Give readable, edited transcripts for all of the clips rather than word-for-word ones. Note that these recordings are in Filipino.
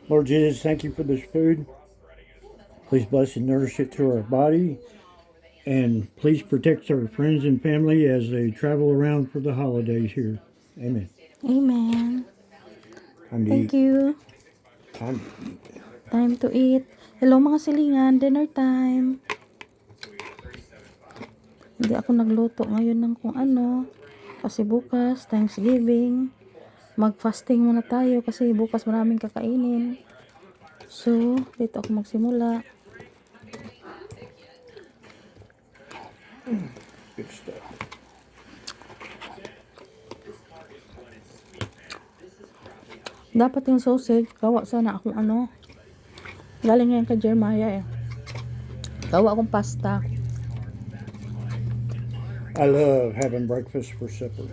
Lord Jesus, thank you for this food. Please bless and nourish it to our body. And please protect our friends and family as they travel around for the holidays here. Amen. Amen. Time to Thank eat. you. Time. Time to eat. Hello mga silingan, dinner time. Hindi ako nagluto ngayon ng kung ano. Kasi bukas, Thanksgiving. Mag-fasting muna tayo kasi bukas maraming kakainin. So, dito ako magsimula. Good stuff. Dapat yung sausage, gawa sana akong ano. Galing ngayon kay Jeremiah eh. Gawa akong pasta. I love having breakfast for supper.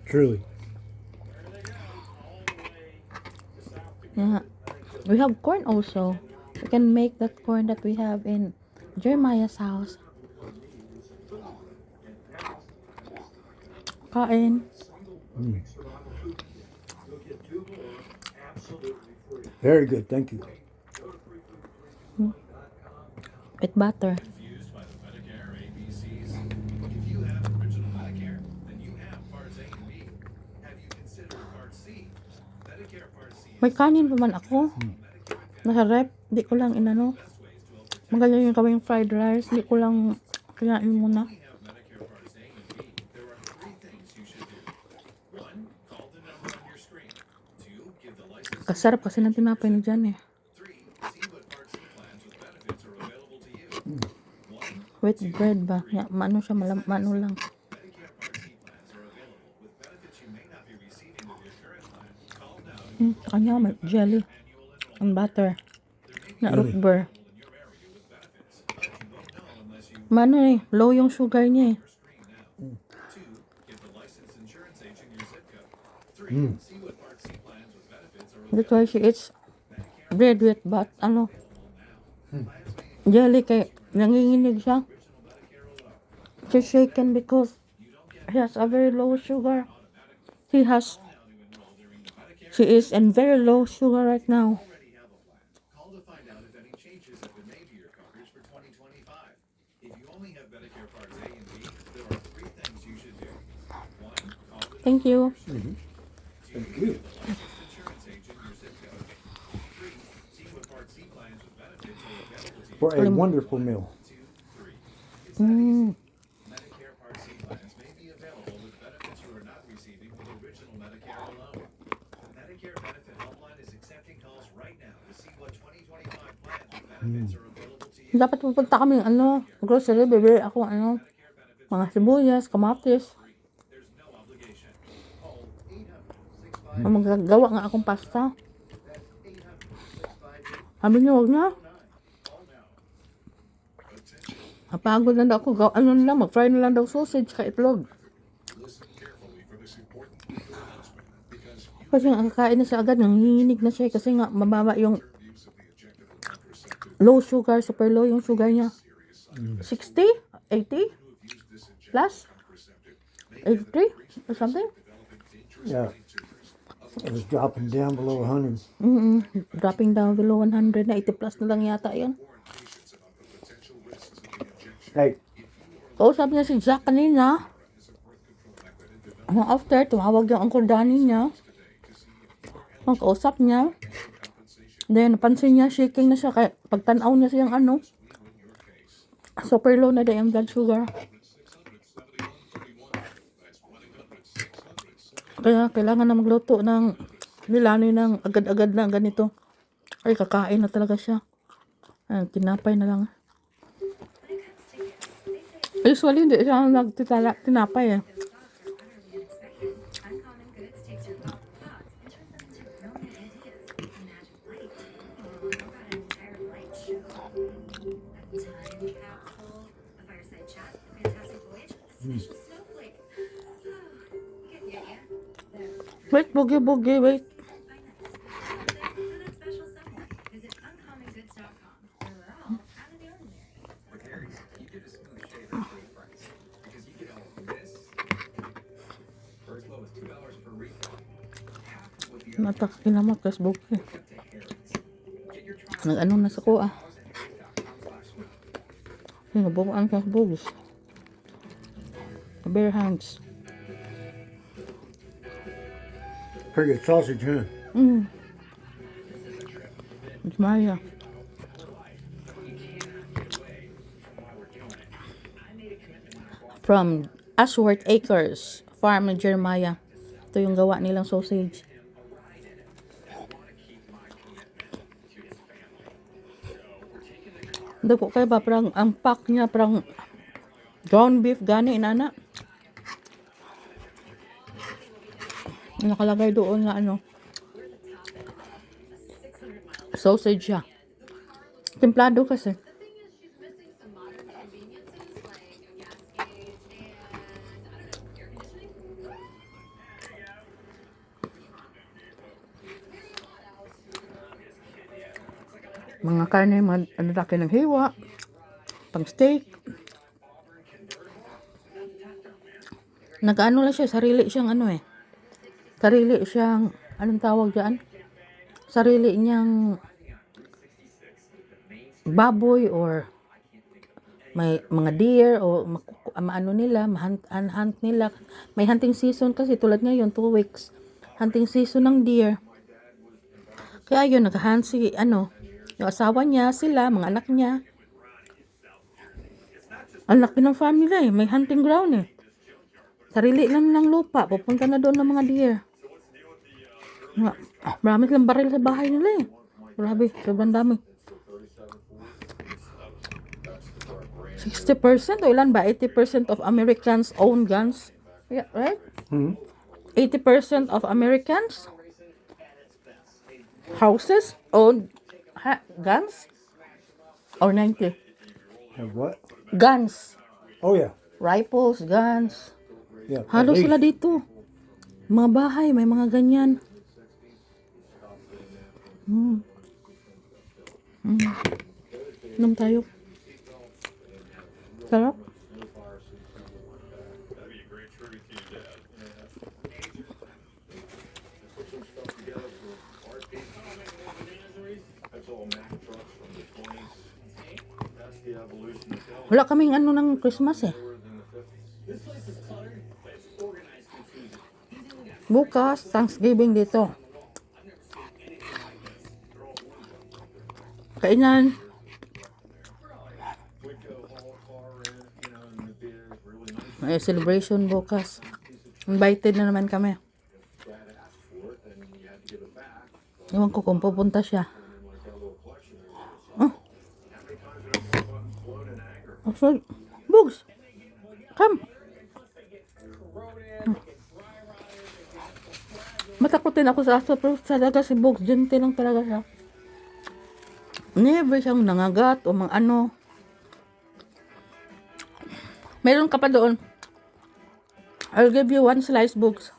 Truly. Yeah. We have corn also. We can make that corn that we have in Jeremiah's house. Kain. Very good. Thank you. With butter. May kanin pa man ako. Nasa rep. Di ko lang inano. Magaling yung kaming fried rice. Di ko lang kinain muna. Kasarap kasi ng tinapay ni Jan eh. With bread ba? Ya, maano siya, maano lang. Kanya may jelly and butter. Na root beer. Maano eh, low yung sugar niya eh. That's why she eats bread with jelly kay nanginginig siya. She's shaken because he has a very low sugar. She is in very low sugar right now. Thank you. Thank you. For a wonderful meal. Dapat pupunta kami grocery, bibili ako mga sibuyas, kamatis. Magagawa nga akong pasta. Sabi niya, wag na. Napagod na daw ako. Mag-fry na lang daw sausage ka itlog. Kasi nga, kakain na siya agad. Nanginginig na siya kasi nga, mababa yung low sugar, super low yung sugar niya. 60? 80? Plus? 83? Or something? Yeah. It was dropping down below 100. Dropping down below 100 na 80 plus na lang yata yun. Hey, Kausap niya si Jack kanina. After, tumawag yung Uncle Danny niya. Ang kausap niya. Then, napansin niya, shaking na siya. Kaya pagtanaw niya siyang super low na yung blood sugar. Kaya kailangan na magluto ng nilanoy ng agad-agad na ganito. Ay, kakain na talaga siya. Ay, tinapay na lang. Usually, hindi siya tinapay eh. Wait, boogie, wait. Natak kinamot Facebook eh. Nag-ano na sa ko ah. Nabukaan ka bugs. Bare hands. Pretty good sausage, huh? It's Maya. From Ashworth Acres Farm in Jeremiah. Ito yung gawa nilang sausage. Hindi ko kaya ba, parang ang pack niya, parang ground beef, gani, inana. Nakalagay doon nga ano, sausage siya. Templado kasi. Mga karne, mga ano laki ng hiwa, pang steak. Nag-ano lang siya, sarili siyang ano eh. Sarili siyang, anong tawag dyan? Sarili niyang baboy or may mga deer o ano nila, hunt nila. May hunting season kasi tulad ngayon, 2 weeks. Hunting season ng deer. Kaya yun, nag-hunt si ano, yung asawa niya, sila, mga anak niya. Ang laki ng family eh. May hunting ground eh. Sarili lang ng lupa. Pupunta na doon ng mga deer. Marami lang baril sa bahay nila eh. Grabe, sobrang dami. 60% o ilan ba? 80% of Americans own guns. Yeah, right? 80% of Americans houses own guns? Or 90? Have what? Guns. Oh, yeah. Rifles, guns. Yeah. Halos sila dito. Mga bahay, may mga ganyan. Inom tayo. Sarap. Wala kaming ano ng Christmas eh. Bukas, Thanksgiving dito. Kainan. May celebration bukas. Invited na naman kami. Ewan ko kung pupunta siya. Oh, sorry. Bugs! Come! Matakutin ako sa aso, pero talaga si Bugs, gentle lang talaga siya. Never siyang nangagat o mga ano. Meron ka pa doon. I'll give you 1 slice, Bugs.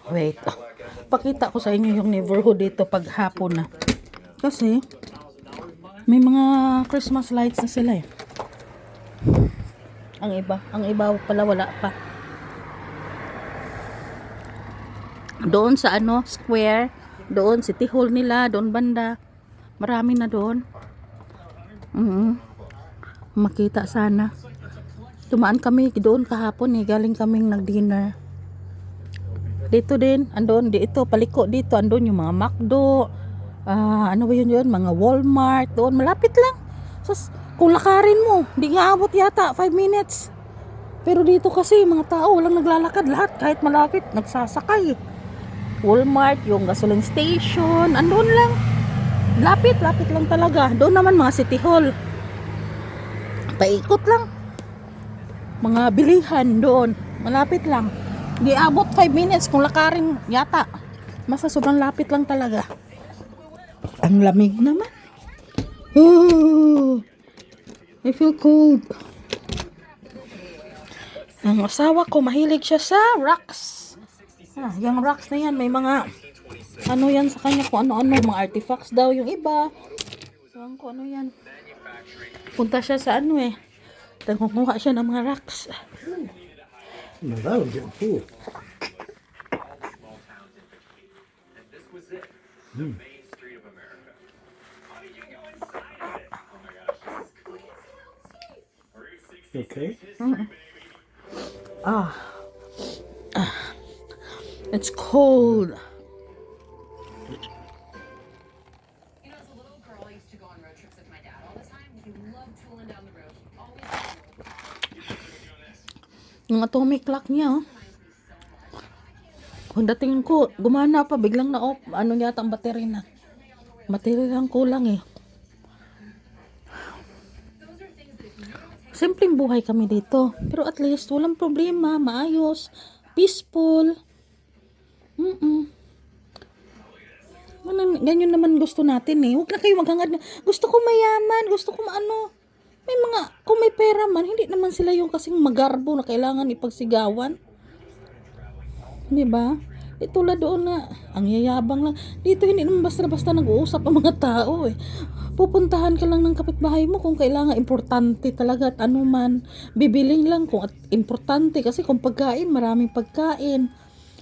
Wait. Pakita ko sa inyo yung neighborhood dito pag hapon na. Kasi may mga Christmas lights na sila eh. Ang iba pala wala pa. Doon sa ano, square, doon City Hall nila, doon banda. Marami na doon. Makita sana. Tumaan kami doon kahapon eh, galing kaming nag-dinner. Dito din, andun, dito, paliko dito, andun yung mga McDo, ano ba yun, mga Walmart, doon, malapit lang. So, kung lakarin mo, di nga abot yata, 5 minutes. Pero dito kasi, mga tao, walang naglalakad, lahat, kahit malapit, nagsasakay. Walmart, yung gasoline station, andun lang. Lapit lang talaga. Doon naman mga City Hall. Paikot lang. Mga bilihan doon, malapit lang. Di abot 5 minutes kung lakarin yata. Masa sobrang lapit lang talaga. Ang lamig naman. Oh, I feel cold. Ang asawa ko mahilig siya sa rocks. Yung rocks na yan may mga ano yan sa kanya, kung ano-ano, mga artifacts daw yung iba. So, kung ano yan. Punta siya sa ano eh. Nagkukuha siya ng mga rocks. No, that would get full. Okay. Ah. It's cold. You know, as a little girl, I used to go on road trips with my dad all the time. He loved tooling down the road. He always Yung atomic clock niya, oh. Kung dating ko, gumana pa, biglang na-off. Ano yata ang battery na. Battery lang kulang eh. Simpleng buhay kami dito. Pero at least, walang problema, maayos, peaceful. Ganyan naman gusto natin eh. Huwag na kayo maghangad na, gusto ko mayaman, gusto ko maano. May mga, kung may pera man, hindi naman sila yung kasing magarbo na kailangan ipagsigawan. Diba? Di tulad doon na, ang yayabang lang. Dito hindi naman basta-basta nag-uusap ang mga tao eh. Pupuntahan ka lang ng kapitbahay mo kung kailangan importante talaga at ano man. Bibiling lang kung importante kasi kung pagkain, maraming pagkain.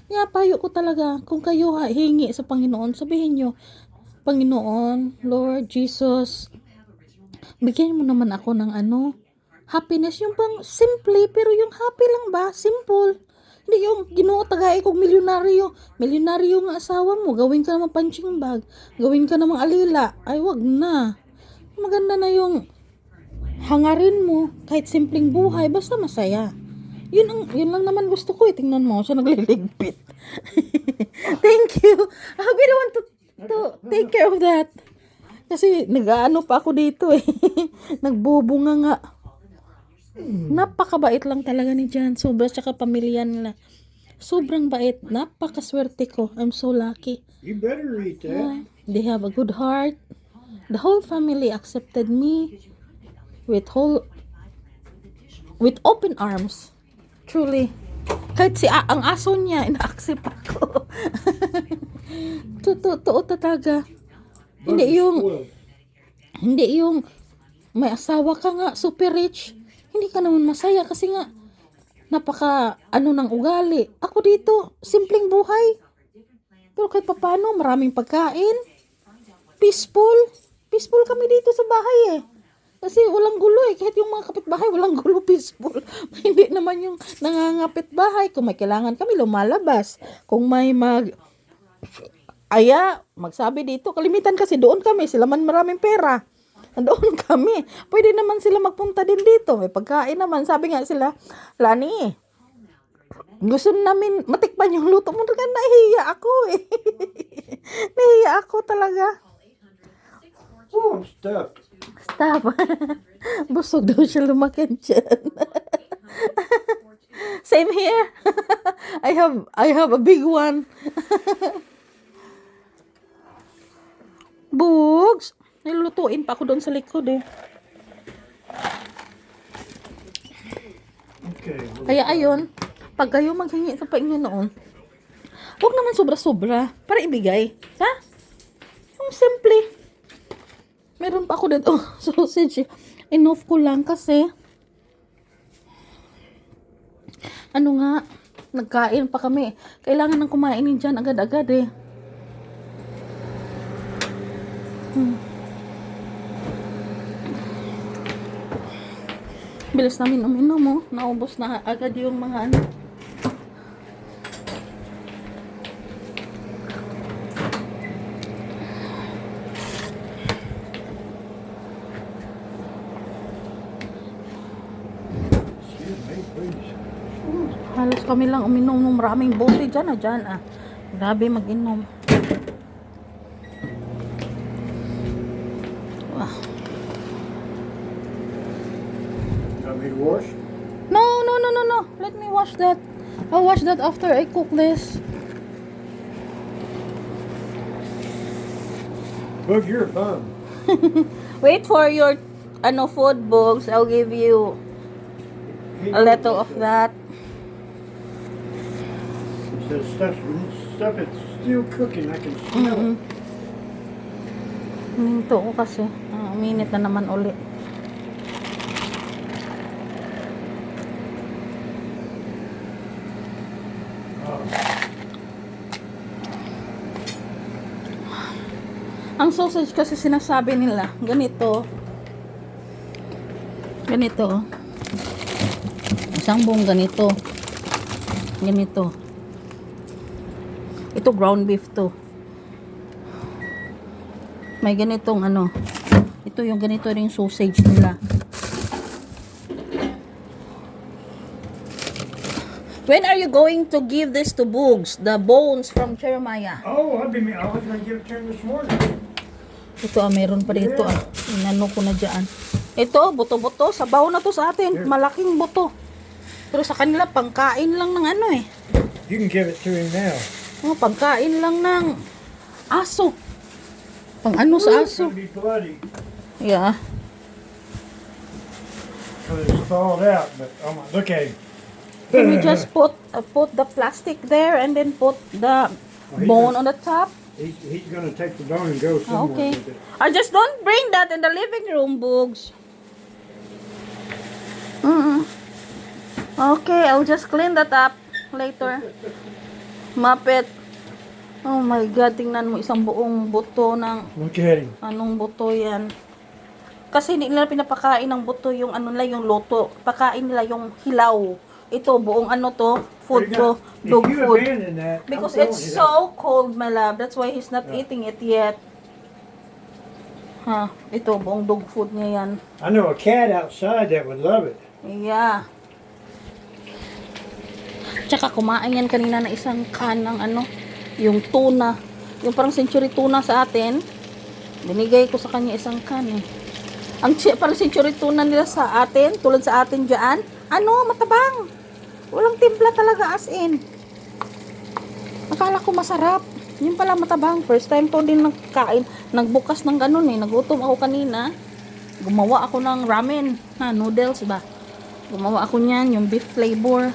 Kaya payo ko talaga, kung kayo hingi sa Panginoon, sabihin nyo, Panginoon, Lord Jesus, bigyan mo naman ako ng ano, happiness, yung pang simple, pero yung happy lang ba, simple. Hindi yung Ginoo tagay kong milyonaryo. Milyonaryo nga asawa mo, gawin ka namang punching bag, gawin ka namang alila. Ay, wag na. Maganda na yung hangarin mo, kahit simpleng buhay, basta masaya. Yun lang naman gusto ko eh. Tingnan mo, siya nagliligpit. Thank you. I'll be the one to take care of that. Kasi nag-ano pa ako dito eh. Nagbubunga nga. Napakabait lang talaga ni Jan. Sobra siya kapamilya nila. Sobrang bait. Napakaswerte ko. I'm so lucky. You better eat that. They have a good heart. The whole family accepted me with open arms. Truly. Kahit ang aso niya, ina-accept ako. Totoo talaga. Hindi yung may asawa ka nga, super rich. Hindi ka naman masaya kasi nga napaka ng ugali. Ako dito, simpleng buhay. Pero kahit papano, maraming pagkain. Peaceful. Peaceful kami dito sa bahay eh. Kasi walang gulo eh. Kahit yung mga kapitbahay, walang gulo, peaceful. Hindi naman yung nangangapit bahay. Kung may kailangan kami, lumalabas. Kung may magsabi dito, kalimitan kasi doon kami. Sila man maraming pera. Doon kami. Pwede naman sila magpunta din dito. May pagkain naman. Sabi nga sila, Lani, gusto namin matikpan yung luto mo. Nahihiya ako eh. Nahihiya ako talaga. Oh, I'm stuck. Stop. Busog daw siya lumakin dyan. Same here. I have a big one. Bugs. Nilulutuin pa ako doon sa likod eh. Okay. Kaya ayun, pag kayo maghingi sa Panginoon, huwag naman sobra-sobra para ibigay. Ha? Yung simple. Meron pa ako dito, sausage. Enough ko lang kasi nagkain pa kami. Kailangan nang kumain dyan agad-agad eh. Bilis namin uminom mo. Naubos na agad yung mga Excuse me, please. halos kami lang uminom ng maraming bote dyan ah. Grabe mag-inom. Want me to wash? No. Let me wash that. I'll wash that after I cook this. Bug, you're a bum. Wait for your food books. I'll give you a little of that. It says stuff it still cooking. I can smell it. Minto ko kasi. Uminit na naman uli. Ang sausage kasi sinasabi nila, ganito. Ganito. Isang buong ganito. Ganito. Ito ground beef to. May ganitong ano. Ito yung ganito ring sausage nila. When are you going to give this to Boogs? The bones from Jeremiah. Oh, I was going to give it to him this morning. Ito meron pa dito Inano ko na dyan. Ito, buto-buto. Sabaw na to sa atin. Malaking buto. Pero sa kanila, pangkain lang ng ano eh. You can give it to him now. Pangkain lang ng aso. Pang ano sa It's aso. going to be bloody Yeah. because it's thawed out. But look at him. Can we just put the plastic there and then put the bone on the top? He's going to take the bone and go somewhere Okay. with it. I just don't bring that in the living room, Boogs. Okay, I'll just clean that up later. Mapit. Oh my God, tingnan mo isang buong buto ng Look at him. anong buto yan. Kasi hindi nila pinapakain ng buto yung ano nila, yung loto. Pakain nila yung hilaw. Ito, buong ano to, food to, If dog you food. abandon that, I'm Because telling it's you that. so cold, my love. That's why he's not eating it yet. Ito, buong dog food niya yan. I know a cat outside that would love it. Yeah. Tsaka kumain yan kanina na isang can ng ano, yung tuna. Yung parang century tuna sa atin. Binigay ko sa kanya isang can eh. Ang parang century tuna nila sa atin, tulad sa atin dyan, ano, matabang. Walang timpla talaga as in. Akala ko masarap. Yung pala matabang. First time ko din nagkain. Nagbukas ng ganun eh. Nagutom ako kanina. Gumawa ako ng ramen. Noodles ba? Gumawa ako niyan. Yung beef flavor.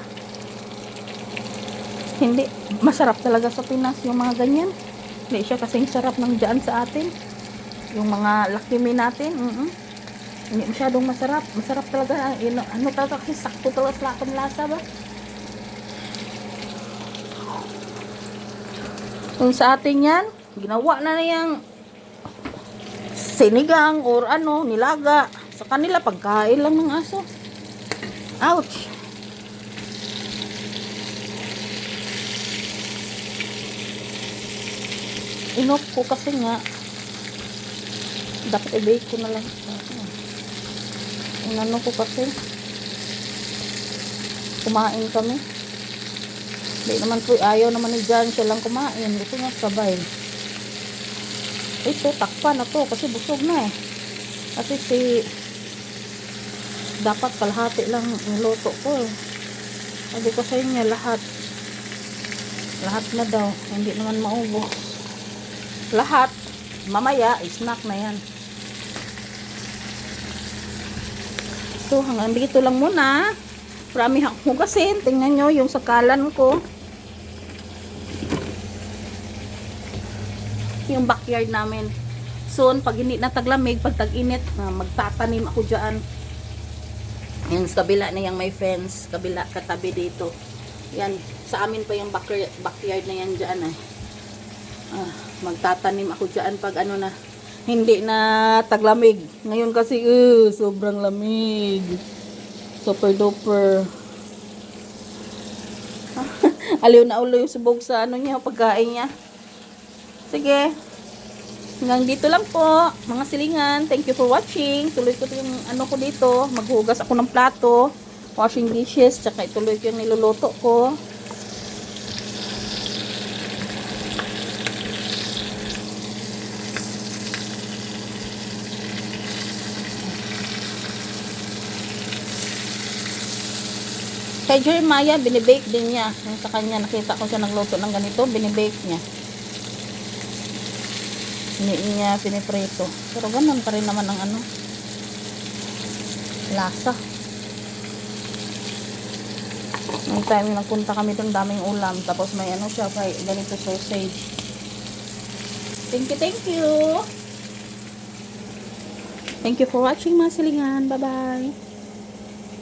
Hindi. Masarap talaga sa Pinas yung mga ganyan. Hindi siya kasing sarap ng dyan sa atin. Yung mga lakimi natin. Hindi masyadong masarap. Masarap talaga. Ano talaga kasi sakto talaga sa lakang lasa ba? Kung sa atin yan, ginawa na yung sinigang or ano, nilaga. Sa kanila, pagkain lang ng aso. Ouch! Inop ko kasi nga, dapat i-bake ko na lang. Inano ko kasi, kumain kami. Hindi naman po, ayaw naman ni John siya lang kumain. Gusto niya sabay. Ito, takpan na to kasi busog na eh. Kasi dapat kalahati lang niluto ko eh. Sabi ko sa inyo lahat. Lahat na daw. Hindi naman maubos. Lahat. Mamaya, snack na yan. So, hanggang dito lang muna. Marami akong hugasin. Tingnan nyo yung sakalan ko. Yung backyard namin. Soon, pag hindi na taglamig, pag tag-init, magtatanim ako dyan. Yan, sa kabila na yung may fence. Kabila, katabi dito. Yan, sa amin pa yung backyard na yan dyan eh. Magtatanim ako dyan pag ano na, hindi na taglamig. Ngayon kasi, sobrang lamig. Super duper. Aliw na ulo yung subog sa ano niya, pagkain niya. Sige. Hanggang dito lang po, mga silingan. Thank you for watching. Tuloy ko yung ano ko dito. Maghugas ako ng plato. Washing dishes. Tsaka ituloy ko yung niluluto ko. Kay Jeremiah, binibake din niya. Yung sa kanya, nakita ko siya nagluto ng ganito, binibake niya. Hindi niya piniprito. Pero ganun pa rin naman ang ano, lasa. May time nagpunta kami doon, daming ulam. Tapos may ano siya, ganito sausage. Thank you, thank you. Thank you for watching mga silingan. Bye-bye.